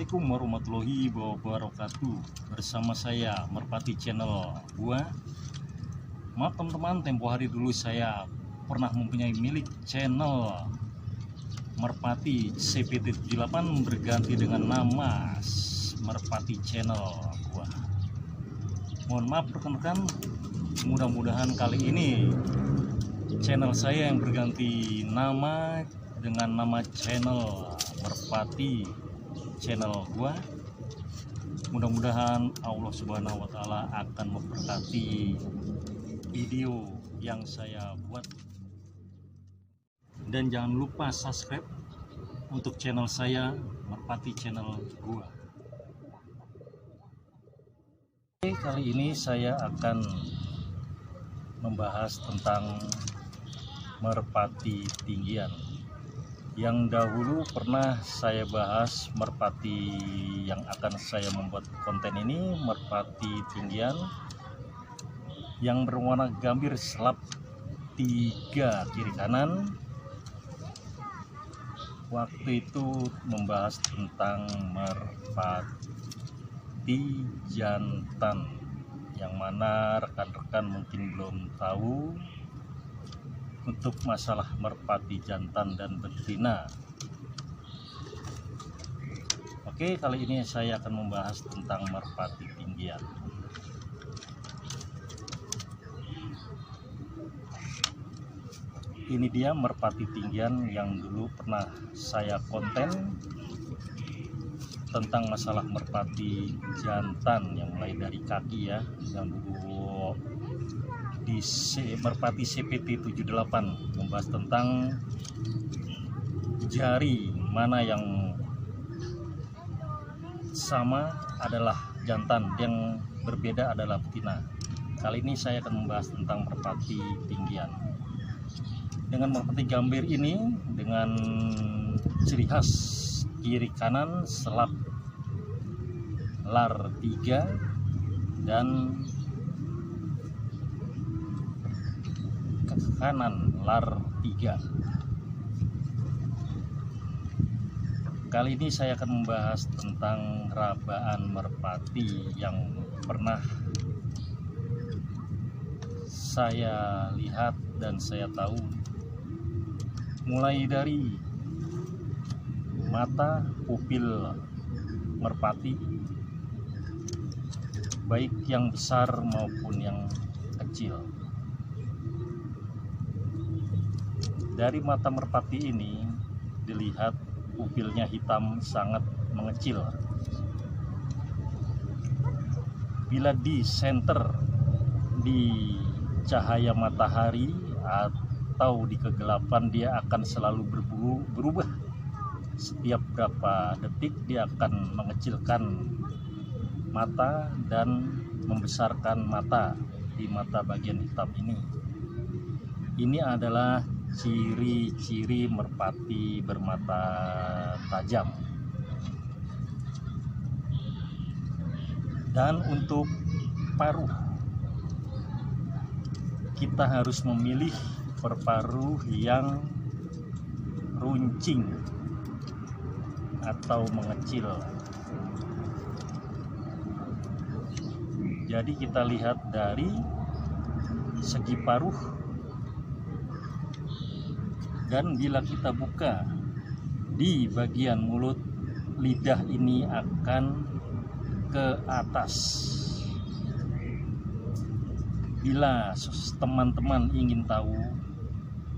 Assalamualaikum warahmatullahi wabarakatuh. Bersama saya Merpati Channel gua. Maaf teman-teman, tempo hari dulu saya pernah mempunyai milik channel Merpati CPT78 berganti dengan nama Merpati Channel gua. Mohon maaf rekan-rekan, mudah-mudahan kali ini channel saya yang berganti nama dengan nama channel Merpati Channel gua, mudah-mudahan Allah Subhanahu wa Ta'ala akan memberkati video yang saya buat. Dan jangan lupa subscribe untuk channel saya Merpati Channel gua. Oke, kali ini saya akan membahas tentang merpati tinggian. Yang dahulu pernah saya bahas merpati yang akan saya membuat konten ini, merpati tinggian yang berwarna gambir selap 3 kiri kanan. Waktu itu membahas tentang merpati jantan, yang mana rekan-rekan mungkin belum tahu untuk masalah merpati jantan dan betina. Oke, kali ini saya akan membahas tentang merpati tinggian. Ini dia merpati tinggian yang dulu pernah saya konten tentang masalah merpati jantan, yang mulai dari kaki ya, yang dulu di Merpati CPT78 membahas tentang jari mana yang sama adalah jantan, yang berbeda adalah betina. Kali ini saya akan membahas tentang merpati tinggian. Dengan merpati gambir ini, dengan ciri khas kiri kanan selap lar 3 dan kanan lar 3. Kali ini saya akan membahas tentang rabaan merpati yang pernah saya lihat dan saya tahu, mulai dari mata pupil merpati, baik yang besar maupun yang kecil. Dari mata merpati ini dilihat pupilnya hitam sangat mengecil. Bila di center di cahaya matahari atau di kegelapan, dia akan selalu berubah. Setiap berapa detik dia akan mengecilkan mata dan membesarkan mata di mata bagian hitam ini. Ini adalah ciri-ciri merpati bermata tajam. Dan untuk paruh, kita harus memilih perparuh yang runcing atau mengecil. Jadi kita lihat dari segi paruh, dan bila kita buka di bagian mulut, lidah ini akan ke atas. Bila teman-teman ingin tahu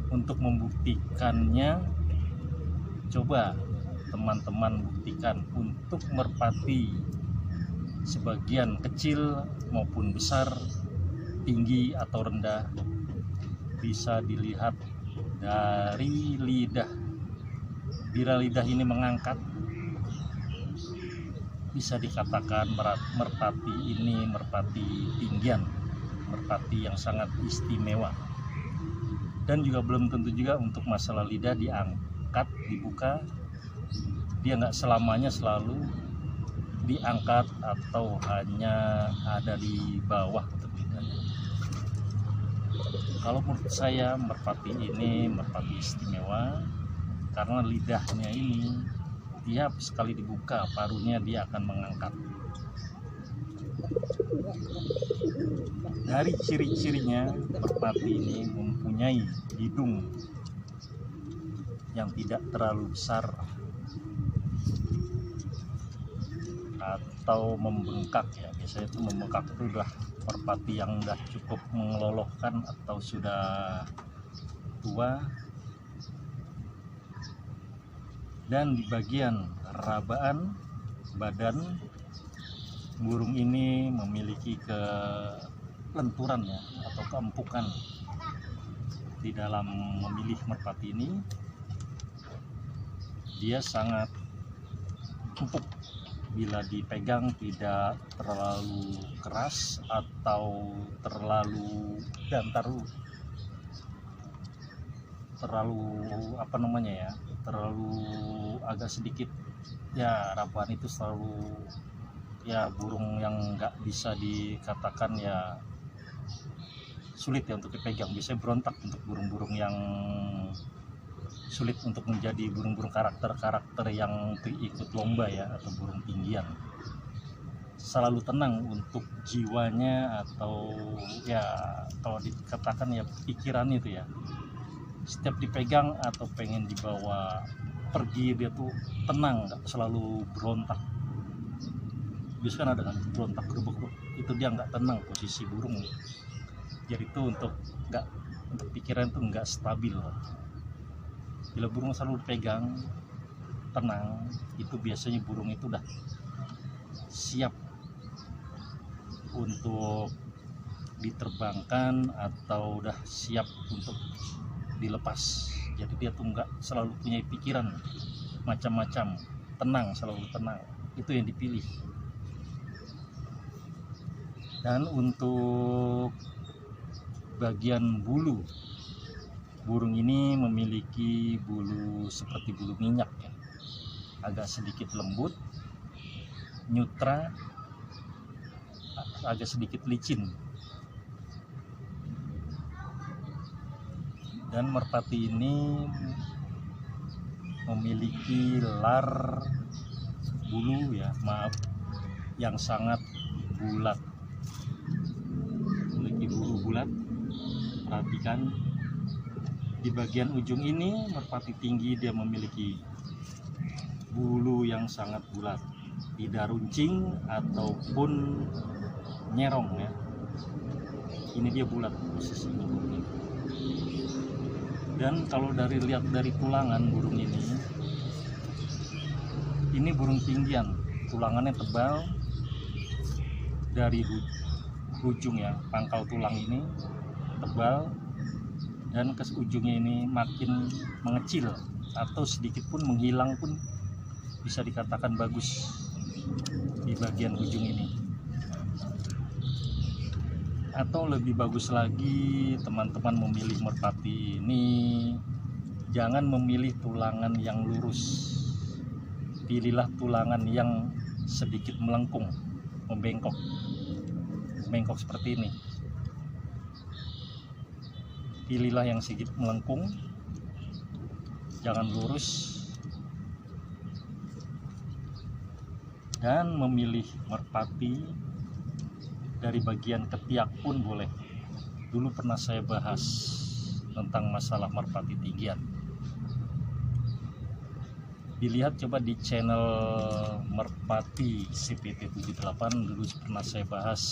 untuk membuktikannya, coba teman-teman buktikan untuk merpati sebagian kecil maupun besar, tinggi atau rendah, bisa dilihat dari lidah. Bila lidah ini mengangkat, bisa dikatakan merpati ini merpati tinggian, merpati yang sangat istimewa. Dan juga belum tentu juga untuk masalah lidah diangkat, dibuka, dia nggak selamanya selalu diangkat atau hanya ada di bawah untuk lidahnya. Kalau menurut saya merpati ini merpati istimewa karena lidahnya ini setiap sekali dibuka paruhnya dia akan mengangkat. Dari ciri-cirinya, merpati ini mempunyai hidung yang tidak terlalu besar atau membengkak ya. Biasanya itu membengkak itu udah merpati yang udah cukup mengelolokkan atau sudah tua. Dan di bagian rabaan badan, burung ini memiliki kelenturan ya, atau keempukan di dalam memilih merpati ini. Dia sangat empuk, bila dipegang tidak terlalu keras atau terlalu apa namanya ya, terlalu agak sedikit ya, rabaan itu selalu ya burung yang nggak bisa dikatakan ya sulit ya untuk dipegang. Biasanya berontak untuk burung-burung yang sulit untuk menjadi burung-burung karakter yang ikut lomba ya, atau burung tinggian. Selalu tenang untuk jiwanya, atau ya kalau dikatakan ya pikiran itu ya, setiap dipegang atau pengen dibawa pergi dia tuh tenang, nggak selalu berontak. Biasanya ada kan berontak gerubuk, itu dia nggak tenang posisi burung. Jadi itu untuk pikiran tuh nggak stabil. Bila burung selalu dipegang tenang, itu biasanya burung itu udah siap untuk diterbangkan atau udah siap untuk dilepas. Jadi dia tuh nggak selalu punya pikiran macam-macam, tenang, selalu tenang. Itu yang dipilih. Dan untuk bagian bulu, burung ini memiliki bulu seperti bulu minyak ya, agak sedikit lembut, nyutra, agak sedikit licin. Dan merpati ini memiliki lar bulu ya, yang sangat bulat. Memiliki bulu bulat. Perhatikan di bagian ujung ini, merpati tinggi dia memiliki bulu yang sangat bulat, tidak runcing ataupun nyerong ya. Ini dia bulat posisinya burung ini. Dan kalau lihat dari tulangan burung ini burung tinggian, tulangannya tebal dari ujung ya, pangkal tulang ini tebal, dan ke ujungnya ini makin mengecil atau sedikit pun menghilang pun bisa dikatakan bagus di bagian ujung ini. Atau lebih bagus lagi, teman-teman memilih merpati ini jangan memilih tulangan yang lurus, pilihlah tulangan yang sedikit melengkung, membengkok seperti ini. Pilihlah yang sedikit melengkung, jangan lurus. Dan memilih merpati dari bagian ketiak pun boleh. Dulu pernah saya bahas tentang masalah merpati tinggian. Dilihat coba di channel Merpati CPT78, dulu pernah saya bahas.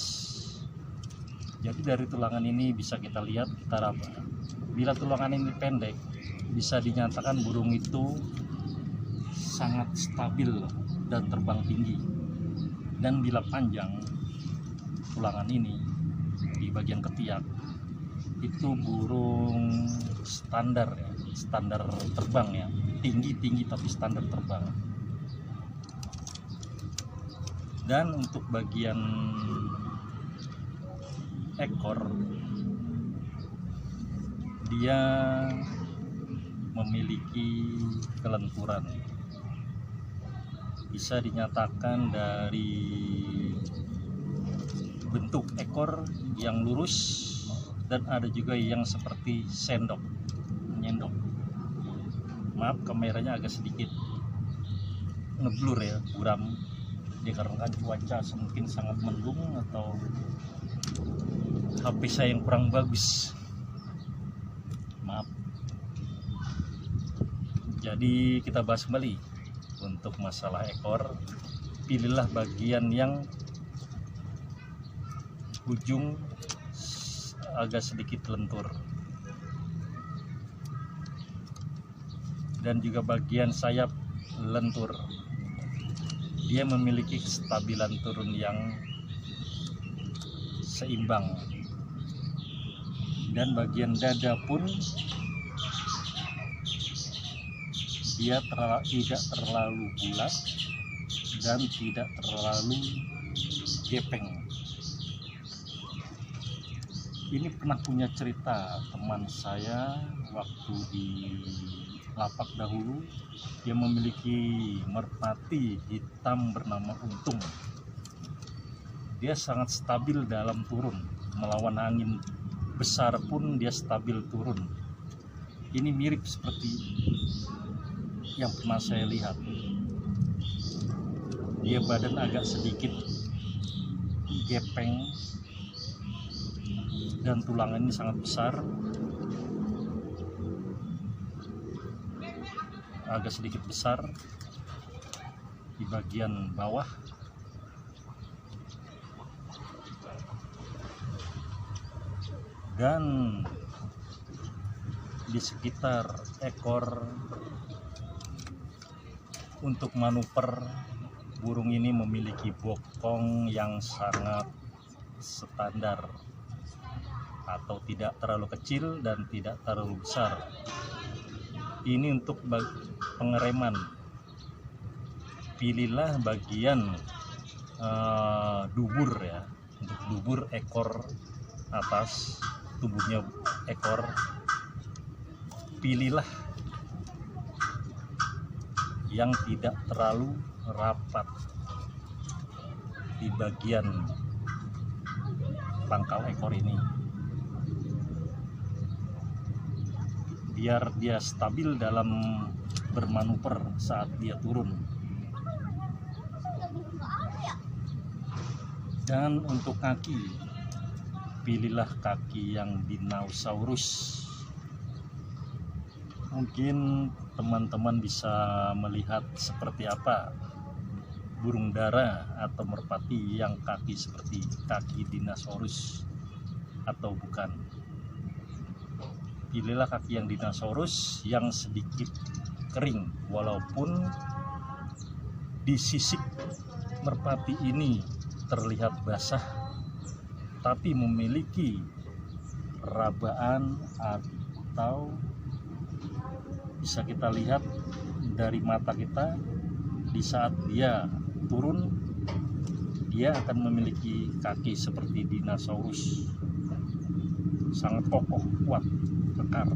Jadi dari tulangan ini bisa kita lihat, kita raba. Bila tulangan ini pendek, bisa dinyatakan burung itu sangat stabil dan terbang tinggi. Dan bila panjang tulangan ini di bagian ketiak, itu burung standar ya, standar terbang ya, tinggi tapi standar terbang. Dan untuk bagian ekor, dia memiliki kelenturan. Bisa dinyatakan dari bentuk ekor yang lurus, dan ada juga yang seperti nyendok. Maaf, kameranya agak sedikit ngeblur ya, buram dikarenakan cuaca mungkin sangat mendung atau HP saya yang kurang bagus, maaf. Jadi kita bahas kembali untuk masalah ekor. Pilihlah bagian yang ujung agak sedikit lentur dan juga bagian sayap lentur. Dia memiliki kestabilan turun yang seimbang, dan bagian dada pun dia tidak terlalu bulat dan tidak terlalu gepeng. Ini pernah punya cerita teman saya waktu di lapak dahulu. Dia memiliki merpati hitam bernama Untung. Dia sangat stabil dalam turun, melawan angin besar pun dia stabil turun. Ini mirip seperti yang pernah saya lihat. Dia badan agak sedikit gepeng dan tulangannya sangat besar, agak sedikit besar di bagian bawah, dan di sekitar ekor untuk manuver burung ini memiliki bokong yang sangat standar atau tidak terlalu kecil dan tidak terlalu besar. Ini untuk pengereman. Pilihlah bagian dubur ya, untuk dubur ekor atas tubuhnya ekor. Pilihlah yang tidak terlalu rapat di bagian pangkal ekor ini, biar dia stabil dalam bermanuver saat dia turun. Dan untuk kaki, pilihlah kaki yang dinosaurus. Mungkin teman-teman bisa melihat seperti apa burung dara atau merpati yang kaki seperti kaki dinosaurus atau bukan. Pilihlah kaki yang dinosaurus yang sedikit kering, walaupun di sisik merpati ini terlihat basah, tapi memiliki rabaan atau bisa kita lihat dari mata kita di saat dia turun, dia akan memiliki kaki seperti dinosaurus, sangat kokoh, kuat, kekar.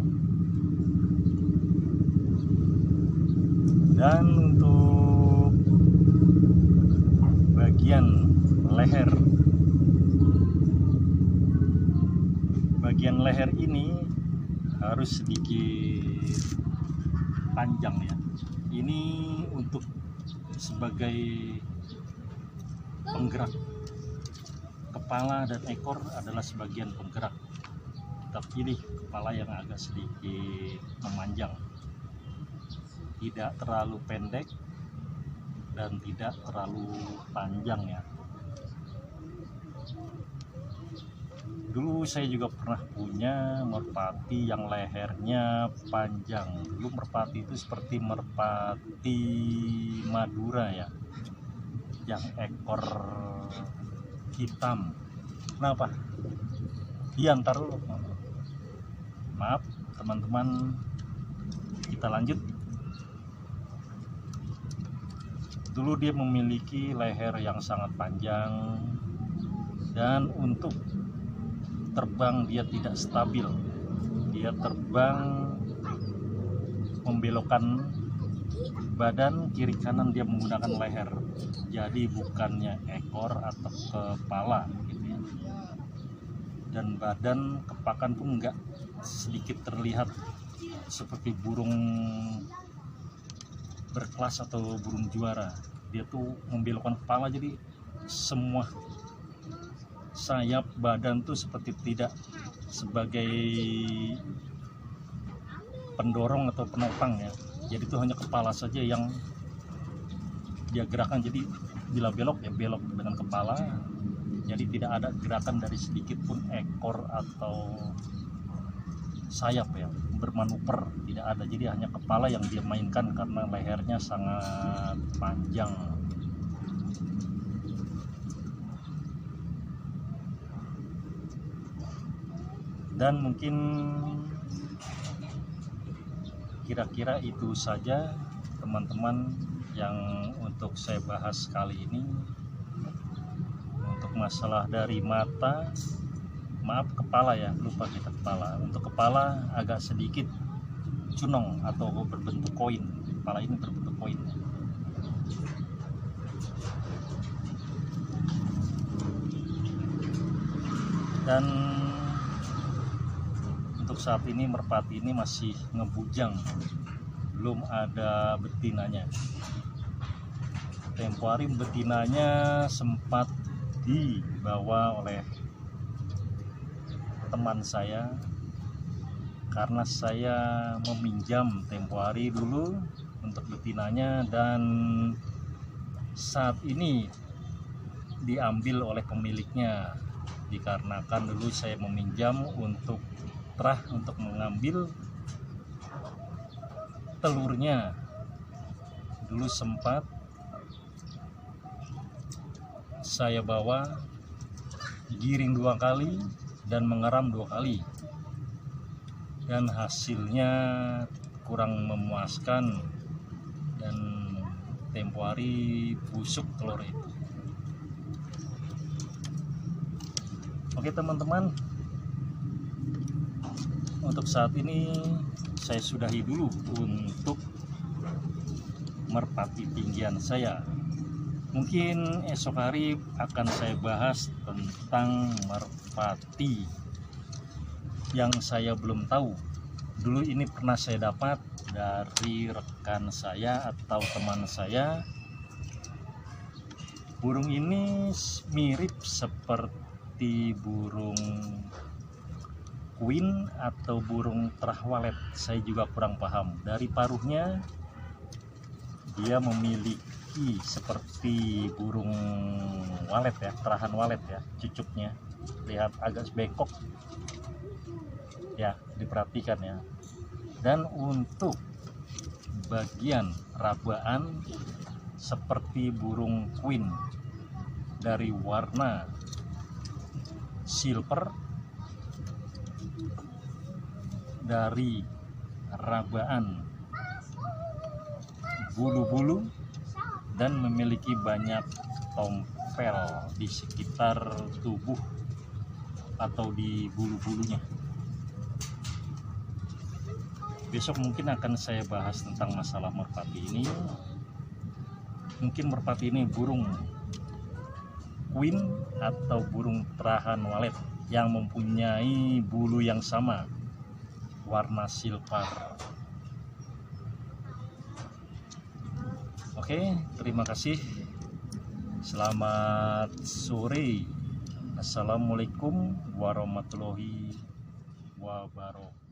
Dan untuk bagian leher ini harus sedikit panjang ya. Ini untuk sebagai penggerak. Kepala dan ekor adalah sebagian penggerak. Kita pilih kepala yang agak sedikit memanjang, tidak terlalu pendek dan tidak terlalu panjang ya. Dulu saya juga pernah punya merpati yang lehernya panjang. Dulu merpati itu seperti merpati Madura ya, yang ekor hitam. Kenapa? Diantar dulu. Maaf teman-teman, kita lanjut. Dulu dia memiliki leher yang sangat panjang, dan untuk terbang dia tidak stabil. Dia terbang membelokkan badan kiri kanan, dia menggunakan leher. Jadi bukannya ekor atau kepala gitu ya. Dan badan kepakan pun enggak, sedikit terlihat seperti burung berkelas atau burung juara. Dia tuh membelokkan kepala, jadi semua sayap badan tuh seperti tidak sebagai pendorong atau penopang ya. Jadi itu hanya kepala saja yang dia gerakan. Jadi bila belok ya belok dengan kepala. Jadi tidak ada gerakan dari sedikit pun ekor atau sayap ya bermanuver, tidak ada. Jadi hanya kepala yang dia mainkan karena lehernya sangat panjang. Dan mungkin kira-kira itu saja teman-teman yang untuk saya bahas kali ini. Untuk masalah dari mata, maaf kepala ya, lupa kita kepala. Untuk kepala agak sedikit cunong atau berbentuk koin. Kepala ini berbentuk koin. Dan untuk saat ini merpati ini masih ngebujang, belum ada betinanya. Tempo hari betinanya sempat dibawa oleh teman saya karena saya meminjam tempo hari dulu untuk betinanya, dan saat ini diambil oleh pemiliknya dikarenakan dulu saya meminjam untuk terah untuk mengambil telurnya. Dulu sempat saya bawa giring 2 kali dan mengeram 2 kali, dan hasilnya kurang memuaskan dan tempo hari busuk telur itu. Oke teman-teman, untuk saat ini saya sudahi dulu untuk merpati tinggian saya. Mungkin esok hari akan saya bahas tentang merpati yang saya belum tahu. Dulu ini pernah saya dapat dari rekan saya atau teman saya. Burung ini mirip seperti burung queen atau burung terah walet, saya juga kurang paham. Dari paruhnya dia memiliki seperti burung walet ya, terahan walet ya, cucuknya lihat agak bengkok ya, diperhatikan ya. Dan untuk bagian rabaan seperti burung queen, dari warna silver, dari rabaan bulu-bulu, dan memiliki banyak tompel di sekitar tubuh atau di bulu-bulunya. Besok mungkin akan saya bahas tentang masalah merpati ini. Mungkin merpati ini burung queen atau burung terahan walet yang mempunyai bulu yang sama, warna silver. Oke, terima kasih. Selamat sore. Assalamualaikum warahmatullahi wabarakatuh.